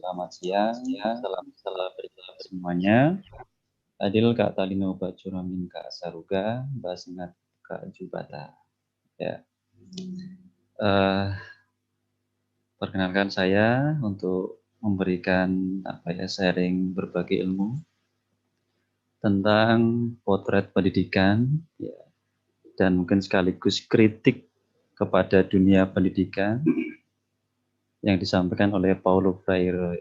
Selamat siang, salam semuanya. Adil Kak Talino Bacuramin Kak Saruga, Mbak Sengat Kak Jubata. Ya. Perkenalkan saya untuk memberikan sharing berbagai ilmu tentang potret pendidikan, ya, dan mungkin sekaligus kritik kepada dunia pendidikan yang disampaikan oleh Paulo Freire.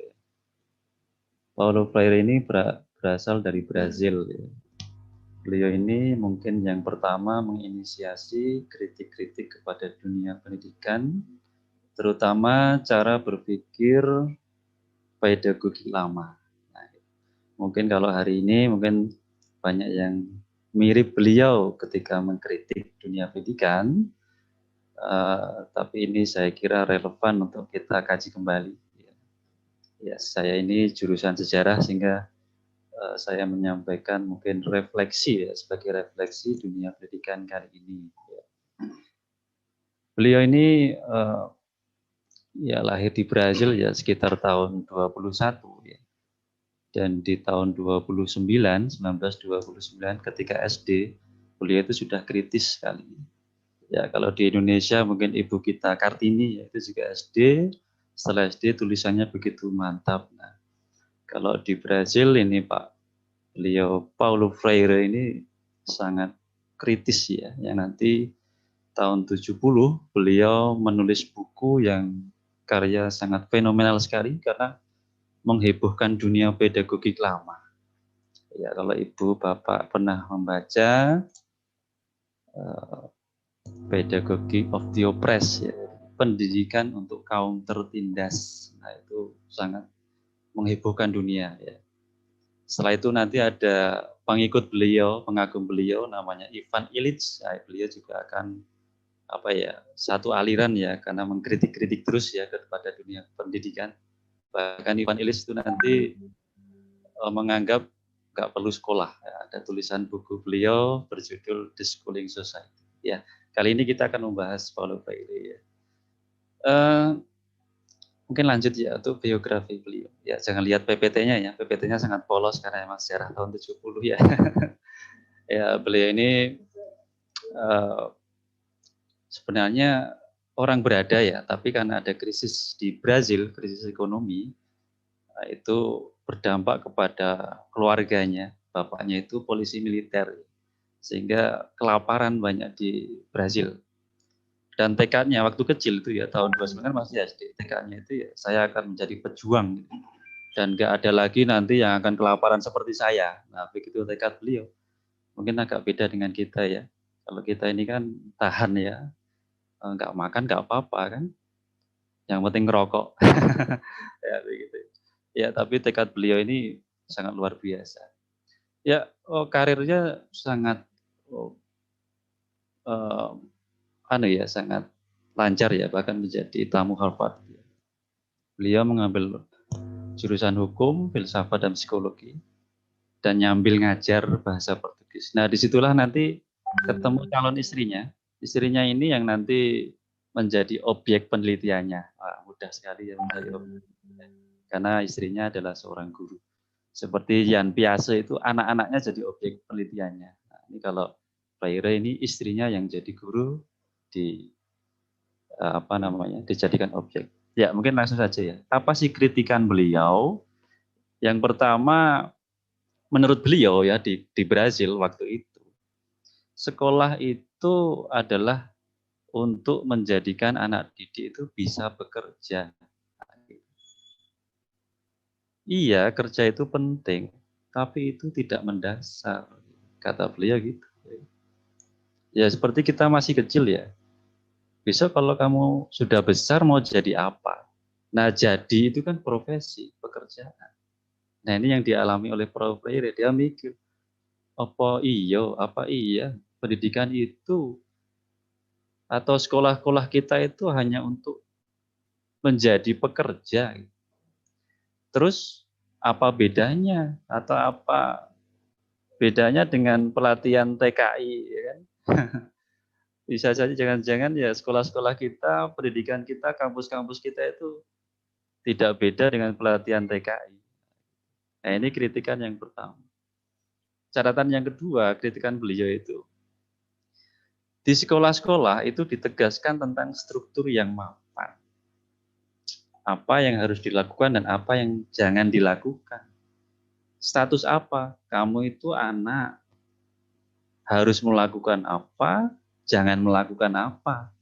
Paulo Freire ini berasal dari Brazil. Ya. Beliau ini mungkin yang pertama menginisiasi kritik-kritik kepada dunia pendidikan, terutama cara berpikir pedagogi lama. Nah, mungkin kalau hari ini mungkin banyak yang mirip beliau ketika mengkritik dunia pendidikan, tapi ini saya kira relevan untuk kita kaji kembali. Ya, saya ini jurusan sejarah sehingga saya menyampaikan mungkin refleksi ya, sebagai refleksi dunia pendidikan kali ini. Ya. Beliau ini ya lahir di Brazil ya sekitar tahun 21 ya. Dan di tahun 1929 ketika SD, beliau itu sudah kritis sekali. Ya, kalau di Indonesia mungkin ibu kita Kartini ya, itu juga SD. Setelah SD tulisannya begitu mantap. Nah, kalau di Brazil ini beliau Paulo Freire ini sangat kritis ya, yang nanti tahun 70 beliau menulis buku yang karya sangat fenomenal sekali karena menghebohkan dunia pedagogik lama. Ya, kalau ibu bapak pernah membaca Pedagogy of the Oppressed, ya, pendidikan untuk kaum tertindas, nah itu sangat menghebohkan dunia. Ya. Setelah itu nanti ada pengikut beliau, pengagum beliau namanya Ivan Illich. Nah, beliau juga akan satu aliran ya karena mengkritik-kritik terus ya kepada dunia pendidikan. Bahkan Ivan Illich itu nanti menganggap nggak perlu sekolah. Ya, ada tulisan buku beliau berjudul The Schooling Society. Ya, kali ini kita akan membahas Paulo Freire. Ya. Mungkin lanjut ya untuk biografi beliau. Ya, jangan lihat PPT-nya ya. PPT-nya sangat polos karena emang sejarah tahun 70 ya. Ya, beliau ini sebenarnya orang berada ya, tapi karena ada krisis di Brazil, krisis ekonomi, itu berdampak kepada keluarganya. Bapaknya itu polisi militer, sehingga kelaparan banyak di Brazil. Dan tekadnya waktu kecil itu ya, tahun 29 masih SD, tekadnya itu ya, saya akan menjadi pejuang. Dan nggak ada lagi nanti yang akan kelaparan seperti saya. Nah, begitu tekad beliau. Mungkin agak beda dengan kita ya. Kalau kita ini kan tahan ya, nggak makan nggak apa-apa kan. Yang penting ngerokok. Ya begitu. Ya, tapi tekad beliau ini sangat luar biasa. Ya, karirnya sangat sangat lancar ya, bahkan menjadi tamu Harvard. Beliau mengambil jurusan hukum, filsafat dan psikologi, dan nyambil ngajar bahasa Portugis. Nah, disitulah nanti ketemu calon istrinya. Istrinya ini yang nanti menjadi objek penelitiannya. Wah, mudah sekali ya menjadi objek. Karena istrinya adalah seorang guru. Seperti Jan Piaget itu anak-anaknya jadi objek penelitiannya. Nah, ini kalau Freire ini istrinya yang jadi guru di dijadikan objek. Ya, mungkin langsung saja ya. Apa sih kritikan beliau? Yang pertama, menurut beliau ya di Brazil waktu itu, sekolah itu adalah untuk menjadikan anak didik itu bisa bekerja. Iya, kerja itu penting, tapi itu tidak mendasar, kata beliau gitu. Ya seperti kita masih kecil ya. Besok kalau kamu sudah besar mau jadi apa? Nah, jadi itu kan profesi, pekerjaan. Nah, ini yang dialami oleh Prof. Freire. Dia mikir, apa iya pendidikan itu atau sekolah-sekolah kita itu hanya untuk menjadi pekerja. Terus apa bedanya atau apa bedanya dengan pelatihan TKI ya kan? Bisa saja jangan-jangan ya sekolah-sekolah kita, pendidikan kita, kampus-kampus kita itu tidak beda dengan pelatihan TKI. Nah, ini kritikan yang pertama. Catatan yang kedua, kritikan beliau itu, di sekolah-sekolah itu ditegaskan tentang struktur yang mapan. Apa yang harus dilakukan dan apa yang jangan dilakukan. Status apa? Kamu itu anak, harus melakukan apa, jangan melakukan apa.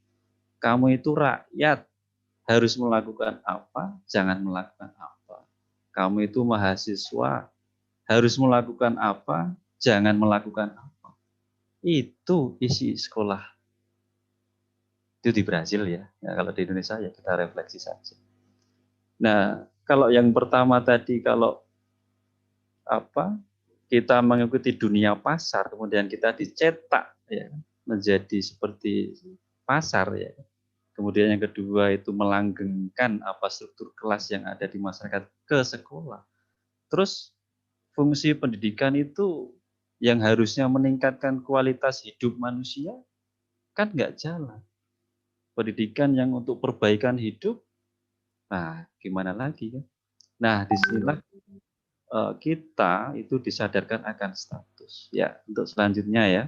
Kamu itu rakyat, harus melakukan apa, jangan melakukan apa. Kamu itu mahasiswa, harus melakukan apa, jangan melakukan apa. Itu isi sekolah. Itu di Brazil ya. Kalau di Indonesia ya kita refleksi saja. Nah, kalau yang pertama tadi, kalau kita mengikuti dunia pasar, kemudian kita dicetak ya menjadi seperti pasar ya. Kemudian yang kedua itu melanggengkan struktur kelas yang ada di masyarakat ke sekolah. Terus fungsi pendidikan itu yang harusnya meningkatkan kualitas hidup manusia kan nggak jalan. Pendidikan yang untuk perbaikan hidup, nah gimana lagi kan? Nah disinilah kita itu disadarkan akan status. Ya untuk selanjutnya ya,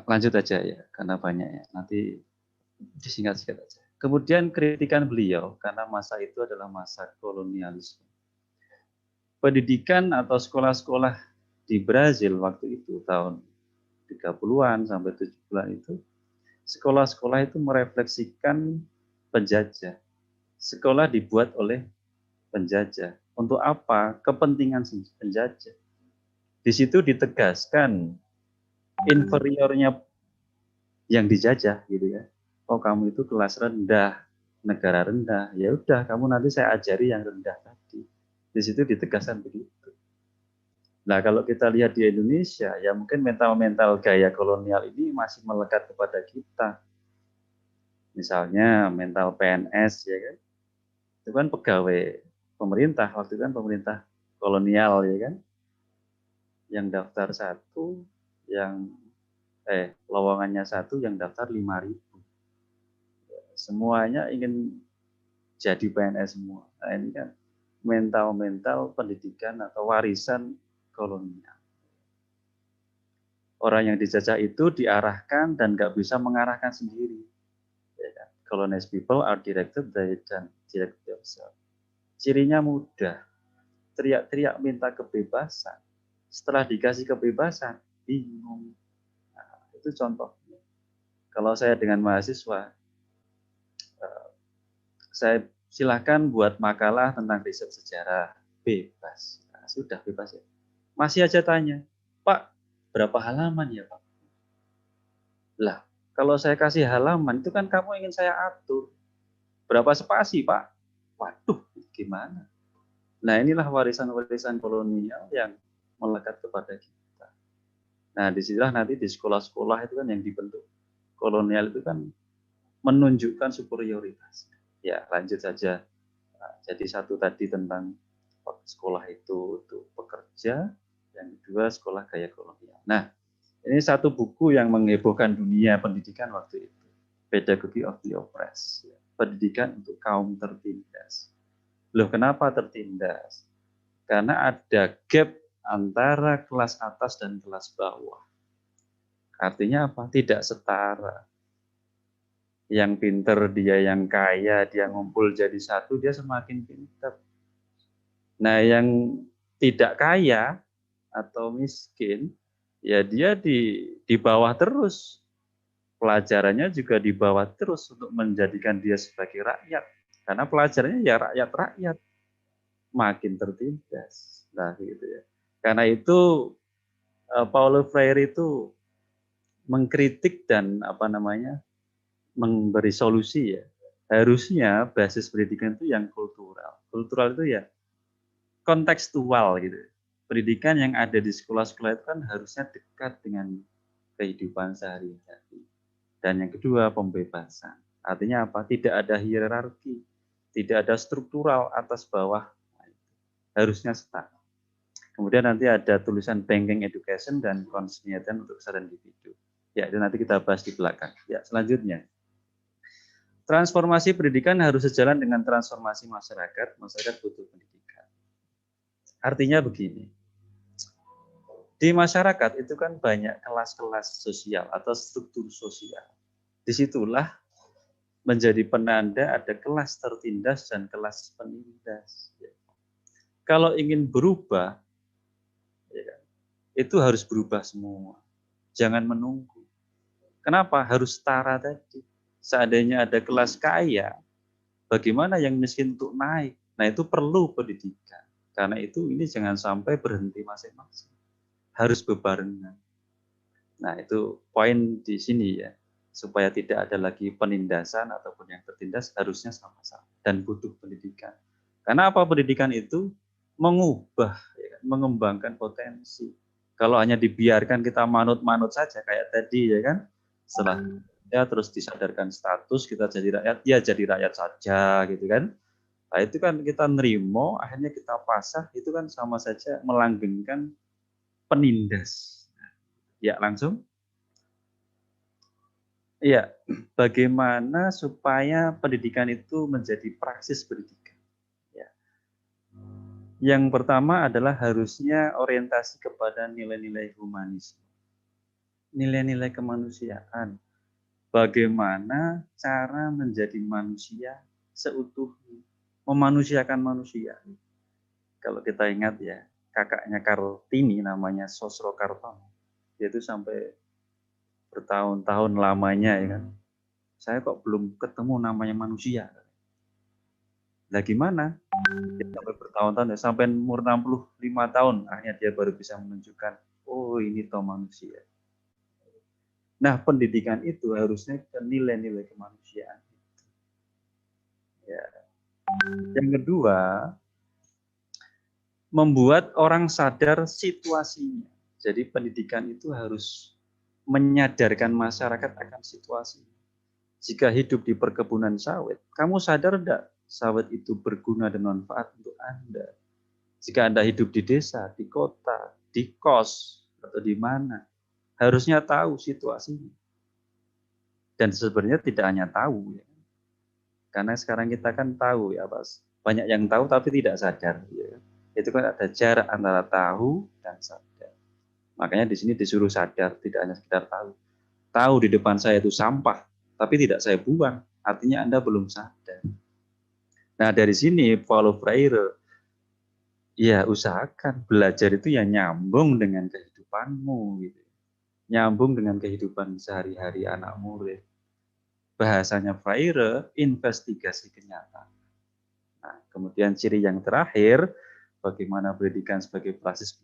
lanjut aja ya karena banyak ya. Nanti disingkat-singkat aja. Kemudian kritikan beliau karena masa itu adalah masa kolonialisme. Pendidikan atau sekolah-sekolah di Brazil waktu itu tahun 30-an sampai 70-an itu, sekolah-sekolah itu merefleksikan penjajah. Sekolah dibuat oleh penjajah. Untuk apa? Kepentingan penjajah. Di situ ditegaskan inferiornya yang dijajah gitu ya. Oh kamu itu kelas rendah, negara rendah. Ya udah kamu nanti saya ajari yang rendah tadi. Di situ ditegaskan begitu. Nah kalau kita lihat di Indonesia, ya mungkin mental-mental gaya kolonial ini masih melekat kepada kita. Misalnya mental PNS ya kan, itu kan pegawai pemerintah, waktu itu kan pemerintah kolonial ya kan, yang daftar satu, yang lowongannya satu, yang daftar 5.000. Semuanya ingin jadi PNS semua. Nah ini kan mental-mental pendidikan atau warisan kolonial. Orang yang dijajah itu diarahkan dan nggak bisa mengarahkan sendiri. Ya kan? Colonized people are directed by dan direct themselves. Cirinya mudah, teriak-teriak minta kebebasan. Setelah dikasih kebebasan, bingung. Nah, itu contohnya. Kalau saya dengan mahasiswa, saya silahkan buat makalah tentang riset sejarah, bebas. Nah, sudah bebas ya. Masih aja tanya, Pak, berapa halaman ya Pak? Lah, kalau saya kasih halaman itu kan kamu ingin saya atur. Berapa spasi Pak? Waduh, gimana? Nah inilah warisan-warisan kolonial yang melekat kepada kita. Nah disinilah nanti di sekolah-sekolah itu kan yang dibentuk kolonial itu kan menunjukkan superioritas. Ya lanjut saja. Nah, jadi satu tadi tentang sekolah itu untuk pekerja, yang kedua sekolah gaya kolonial. Nah ini satu buku yang menghebohkan dunia pendidikan waktu itu, Pedagogy of the Oppressed, pendidikan untuk kaum tertindas. Loh kenapa tertindas? Karena ada gap antara kelas atas dan kelas bawah. Artinya apa? Tidak setara. Yang pinter dia yang kaya, dia ngumpul jadi satu, dia semakin pinter. Nah yang tidak kaya atau miskin, ya dia di bawah terus. Pelajarannya juga di bawah terus untuk menjadikan dia sebagai rakyat. Karena pelajarannya ya rakyat-rakyat. Makin tertindas. Nah gitu ya. Karena itu Paulo Freire itu mengkritik dan memberi solusi ya. Harusnya basis pendidikan itu yang kultural. Kultural itu ya kontekstual gitu. Pendidikan yang ada di sekolah-sekolah itu kan harusnya dekat dengan kehidupan sehari-hari. Dan yang kedua pembebasan. Artinya apa? Tidak ada hierarki, tidak ada struktural atas bawah. Harusnya setara. Kemudian nanti ada tulisan banking education dan konseniatan untuk kesadaran individu. Ya, itu nanti kita bahas di belakang. Ya, selanjutnya. Transformasi pendidikan harus sejalan dengan transformasi masyarakat. Masyarakat butuh pendidikan. Artinya begini, di masyarakat itu kan banyak kelas-kelas sosial atau struktur sosial. Disitulah menjadi penanda ada kelas tertindas dan kelas penindas. Kalau ingin berubah, ya, itu harus berubah semua. Jangan menunggu. Kenapa? Harus setara tadi. Seandainya ada kelas kaya, bagaimana yang miskin untuk naik? Nah, itu perlu pendidikan. Karena itu ini jangan sampai berhenti masing-masing. Harus bebarengan. Nah, itu poin di sini ya. Supaya tidak ada lagi penindasan ataupun yang tertindas, harusnya sama-sama. Dan butuh pendidikan. Karena apa? Pendidikan itu mengubah, ya, mengembangkan potensi. Kalau hanya dibiarkan kita manut-manut saja, kayak tadi ya kan, setelah ya terus disadarkan status kita jadi rakyat, ya jadi rakyat saja gitu kan. Nah itu kan kita nerimo, akhirnya kita pasah, itu kan sama saja melanggengkan penindas. Ya langsung. Iya, bagaimana supaya pendidikan itu menjadi praksis pendidikan. Ya. Yang pertama adalah harusnya orientasi kepada nilai-nilai humanisme. Nilai-nilai kemanusiaan. Bagaimana cara menjadi manusia seutuhnya, memanusiakan manusia. Kalau kita ingat ya, kakaknya Kartini namanya Sosro Kartono, dia itu sampai bertahun-tahun lamanya ya kan. Saya kok belum ketemu namanya manusia. Nah gimana? Dia sampai bertahun-tahun ya, sampai umur 65 tahun akhirnya dia baru bisa menunjukkan, oh ini toh manusia. Nah, pendidikan itu harusnya ke nilai-nilai kemanusiaan. Ya. Yang kedua, membuat orang sadar situasinya. Jadi pendidikan itu harus menyadarkan masyarakat akan situasi. Jika hidup di perkebunan sawit, kamu sadar enggak sawit itu berguna dan manfaat untuk Anda? Jika Anda hidup di desa, di kota, di kos, atau di mana, harusnya tahu situasinya. Dan sebenarnya tidak hanya tahu, ya. Karena sekarang kita kan tahu ya, Mas. Banyak yang tahu tapi tidak sadar. Ya. Itu kan ada jarak antara tahu dan sadar. Makanya di sini disuruh sadar, tidak hanya sekedar tahu. Tahu di depan saya itu sampah, tapi tidak saya buang. Artinya Anda belum sadar. Nah dari sini Paulo Freire, ya usahakan belajar itu ya nyambung dengan kehidupanmu. Gitu. Nyambung dengan kehidupan sehari-hari anak murid. Bahasanya Freire, investigasi kenyataan. Nah, kemudian ciri yang terakhir, bagaimana pendidikan sebagai basis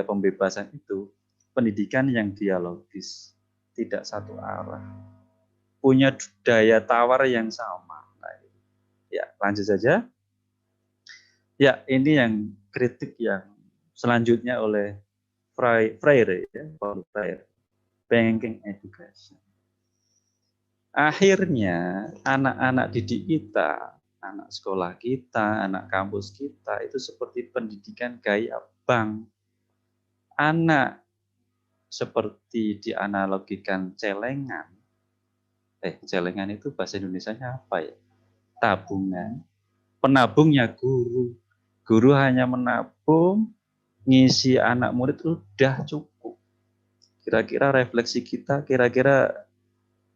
pembebasan itu, pendidikan yang dialogis, tidak satu arah, punya daya tawar yang sama. Nah, ya, lanjut saja. Ya, ini yang kritik yang selanjutnya oleh Freire, ya, Paulo Freire, banking education. Akhirnya anak-anak didik kita, anak sekolah kita, anak kampus kita itu seperti pendidikan gaya bank. Anak seperti dianalogikan celengan. Celengan itu bahasa Indonesianya apa ya? Tabungan. Penabungnya guru. Guru hanya menabung, ngisi anak murid udah cukup. Kira-kira refleksi kita, kira-kira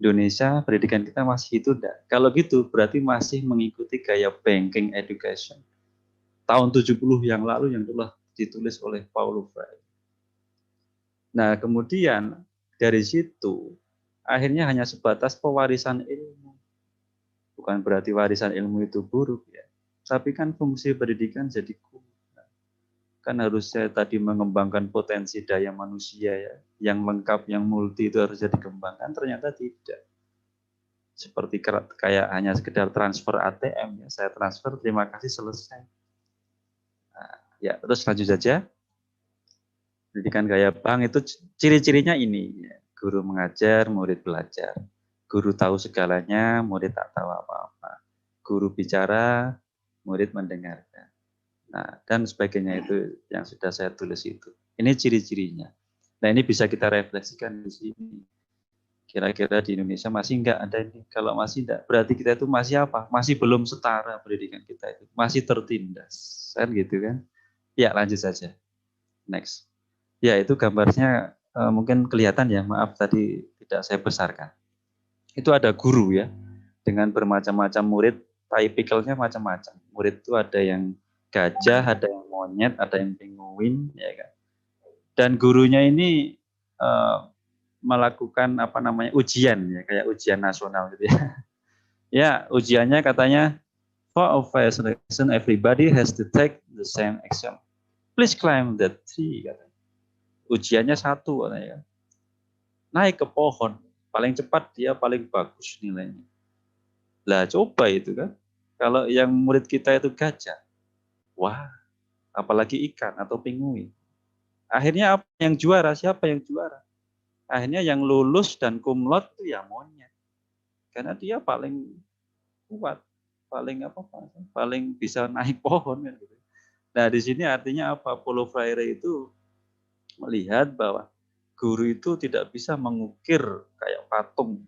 Indonesia pendidikan kita masih itu enggak? Kalau gitu berarti masih mengikuti gaya banking education tahun 70 yang lalu yang telah ditulis oleh Paulo Freire. Nah, kemudian dari situ akhirnya hanya sebatas pewarisan ilmu. Bukan berarti warisan ilmu itu buruk ya. Tapi kan fungsi pendidikan jadi kurang. Kan harusnya tadi mengembangkan potensi daya manusia ya, yang lengkap, yang multi itu harusnya dikembangkan, ternyata tidak. Seperti kayak hanya sekedar transfer ATM ya, saya transfer terima kasih selesai. Nah, ya terus lanjut saja. Pendidikan gaya bank itu ciri-cirinya ini, ya. Guru mengajar, murid belajar. Guru tahu segalanya, murid tak tahu apa-apa. Guru bicara, murid mendengarkan. Nah, dan sebagainya itu yang sudah saya tulis itu. Ini ciri-cirinya. Nah, ini bisa kita refleksikan di sini. Kira-kira di Indonesia masih enggak ada ini. Kalau masih enggak, berarti kita itu masih apa? Masih belum setara pendidikan kita itu. Masih tertindas. Kan gitu kan? Ya, lanjut saja. Next. Ya, itu gambarnya mungkin kelihatan ya. Maaf tadi tidak saya besarkan. Itu ada guru ya. Dengan bermacam-macam murid. Tipikalnya macam-macam. Murid itu ada yang gajah, ada yang monyet, ada yang penguin. Ya kan? Dan gurunya ini melakukan apa namanya ujian ya, kayak ujian nasional gitu ya. Ya, ujiannya katanya for obvious reason everybody has to take the same action. Please climb that tree katanya. Ujiannya satu katanya. Naik ke pohon, paling cepat dia paling bagus nilainya. Lah coba itu kan. Kalau yang murid kita itu gajah. Wah, apalagi ikan atau penguin. Akhirnya apa yang juara? Siapa yang juara? Akhirnya yang lulus dan kumlot itu ya monyet. Karena dia paling kuat, paling apa, paling bisa naik pohon kan gitu. Nah di sini artinya apa? Paulo Freire itu melihat bahwa guru itu tidak bisa mengukir kayak patung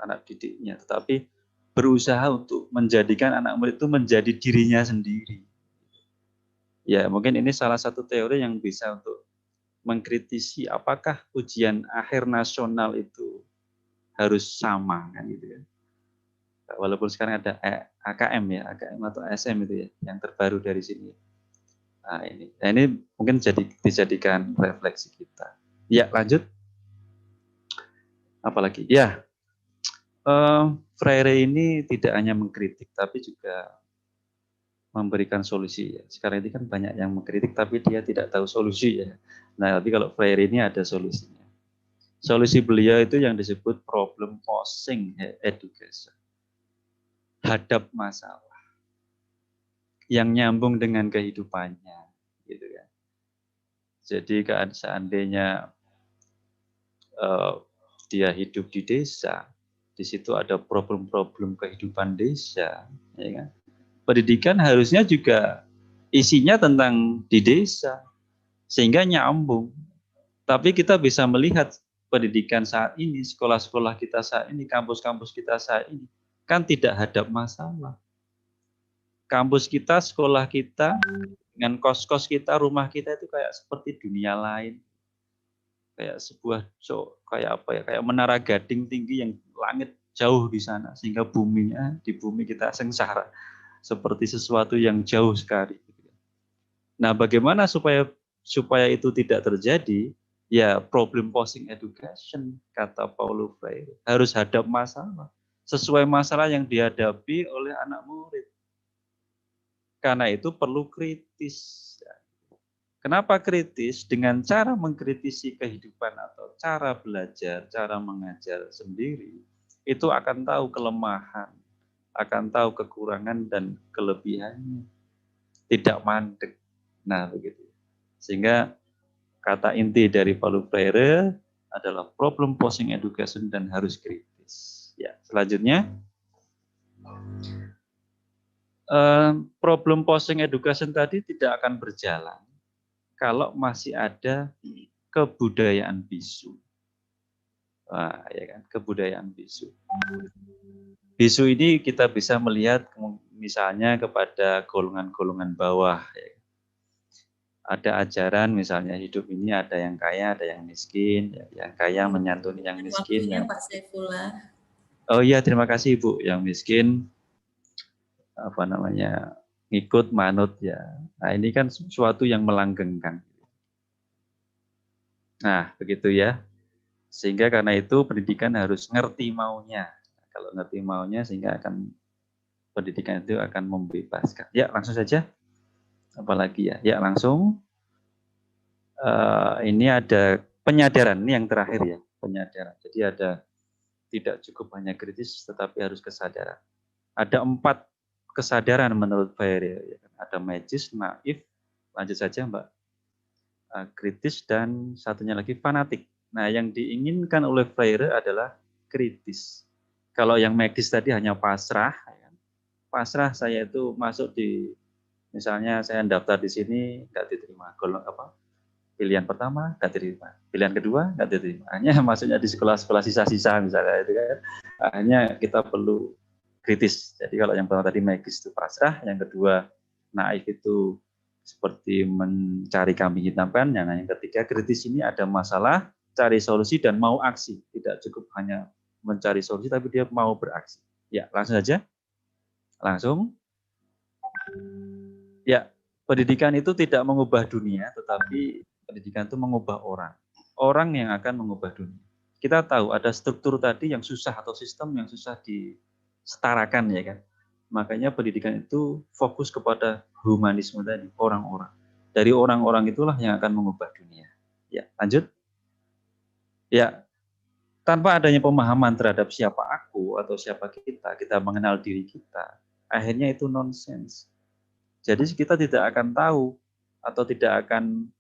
anak didiknya, tetapi berusaha untuk menjadikan anak murid itu menjadi dirinya sendiri. Ya mungkin ini salah satu teori yang bisa untuk mengkritisi apakah ujian akhir nasional itu harus sama kan gitu ya. Walaupun sekarang ada AKM ya, AKM atau ASM itu ya, yang terbaru dari sini. Nah ini mungkin dijadikan refleksi kita. Ya lanjut, apalagi? Ya, Freire ini tidak hanya mengkritik, tapi juga memberikan solusi. Ya. Sekarang ini kan banyak yang mengkritik, tapi dia tidak tahu solusi ya. Nah, tapi kalau Freire ini ada solusinya. Solusi beliau itu yang disebut problem posing education. Hadap masalah yang nyambung dengan kehidupannya, gitu kan. Jadi seandainya dia hidup di desa, di situ ada problem-problem kehidupan desa, ya kan. Pendidikan harusnya juga isinya tentang di desa, sehingga nyambung. Tapi kita bisa melihat pendidikan saat ini, sekolah-sekolah kita saat ini, kampus-kampus kita saat ini, kan tidak hadap masalah. Kampus kita, sekolah kita, dengan kos-kos kita, rumah kita itu kayak seperti dunia lain. Kayak sebuah kayak apa ya, kayak menara gading tinggi yang langit jauh di sana, sehingga buminya, di bumi kita sengsara. Seperti sesuatu yang jauh sekali. Nah bagaimana supaya itu tidak terjadi? Ya problem posing education, kata Paulo Freire. Harus hadap masalah. Sesuai masalah yang dihadapi oleh anak murid. Karena itu perlu kritis. Kenapa kritis? Dengan cara mengkritisi kehidupan atau cara belajar, cara mengajar sendiri, itu akan tahu kelemahan, akan tahu kekurangan dan kelebihannya. Tidak mandek. Nah, begitu. Sehingga kata inti dari Paulo Freire adalah problem posing education dan harus kritis. Ya, selanjutnya problem posing education tadi tidak akan berjalan kalau masih ada kebudayaan bisu. Wah, ya kan, kebudayaan bisu. Bisu ini kita bisa melihat misalnya kepada golongan-golongan bawah. Ya. Ada ajaran misalnya hidup ini ada yang kaya, ada yang miskin, ya. Yang kaya menyantuni yang miskin. Waktunya Pak Saifullah. Oh iya, terima kasih Bu. Yang miskin apa namanya ngikut manut ya. Nah ini kan sesuatu yang melanggengkan. Nah begitu ya. Sehingga karena itu pendidikan harus ngerti maunya. Kalau ngerti maunya sehingga pendidikan itu akan membebaskan. Ya langsung saja. Apalagi ya? Ya langsung. Ini ada penyadaran, ini yang terakhir ya, penyadaran. Jadi ada tidak cukup hanya kritis, tetapi harus kesadaran. Ada 4 kesadaran menurut Freire. Ya. Ada magis, naif, lanjut saja Mbak, kritis, dan satunya lagi fanatik. Nah yang diinginkan oleh Freire adalah kritis. Kalau yang magis tadi hanya pasrah, pasrah saya itu masuk di, misalnya saya daftar di sini, nggak diterima, Pilihan pertama nggak diterima, pilihan kedua nggak diterima. Hanya maksudnya di sekolah-sekolah sisa-sisa misalnya itu kan, hanya kita perlu kritis. Jadi kalau yang pertama tadi magis itu pasrah, yang kedua naif itu seperti mencari kambing hitam kan. Yang ketiga kritis ini ada masalah, cari solusi dan mau aksi. Tidak cukup hanya mencari solusi tapi dia mau beraksi. Ya, langsung saja. Langsung. Ya, pendidikan itu tidak mengubah dunia, tetapi pendidikan itu mengubah orang. Orang yang akan mengubah dunia. Kita tahu ada struktur tadi yang susah atau sistem yang susah disetarakan ya kan. Makanya pendidikan itu fokus kepada humanisme tadi, orang-orang. Dari orang-orang itulah yang akan mengubah dunia. Ya, lanjut. Ya, tanpa adanya pemahaman terhadap siapa aku atau siapa kita mengenal diri kita, akhirnya itu nonsens. Jadi kita tidak akan tahu atau tidak akan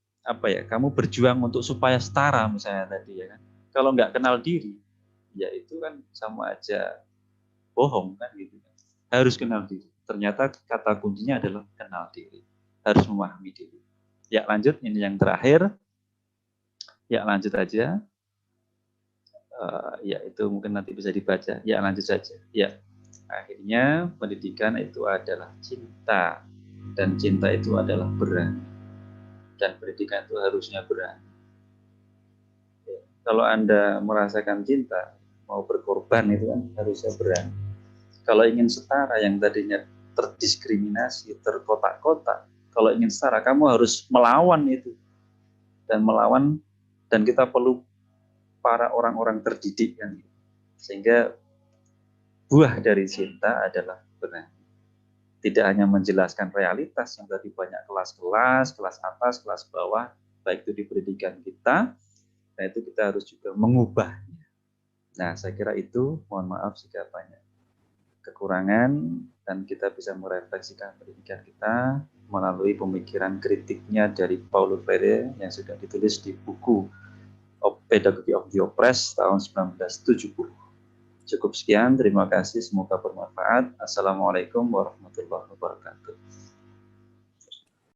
kamu berjuang untuk supaya setara misalnya tadi ya kan. Kalau nggak kenal diri, ya itu kan sama aja bohong kan gitu. Harus kenal diri. Ternyata kata kuncinya adalah kenal diri. Harus memahami diri. Ya lanjut, ini yang terakhir. Ya lanjut aja. Ya itu mungkin nanti bisa dibaca. Ya lanjut saja. Ya akhirnya pendidikan itu adalah cinta. Dan cinta itu adalah berani. Dan pendidikan itu harusnya berani. Ya, kalau Anda merasakan cinta, mau berkorban itu kan harusnya berani. Kalau ingin setara yang tadinya terdiskriminasi, terkotak-kotak, kalau ingin setara kamu harus melawan itu. Dan melawan, dan kita perlu para orang-orang terdidik kan. Sehingga buah dari cinta adalah berani. Tidak hanya menjelaskan realitas yang tadi banyak kelas-kelas, kelas atas, kelas bawah, baik itu di pendidikan kita, nah itu kita harus juga mengubahnya. Nah, saya kira itu, mohon maaf jika banyak kekurangan, dan kita bisa merefleksikan pendidikan kita melalui pemikiran kritiknya dari Paulo Freire yang sudah ditulis di buku Pedagogy of the Oppressed tahun 1970. Cukup sekian, terima kasih, semoga bermanfaat. Assalamualaikum warahmatullahi wabarakatuh.